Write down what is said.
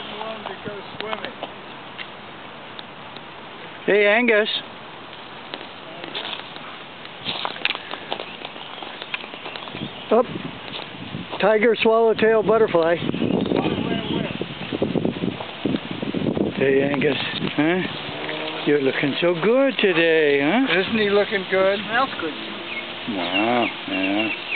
didn't want him to go swimming. Hey, Angus. Up. Tiger swallowtail butterfly. Hey, Angus. Huh? You're looking so good today, huh? Isn't he looking good? Smells good. Wow, yeah.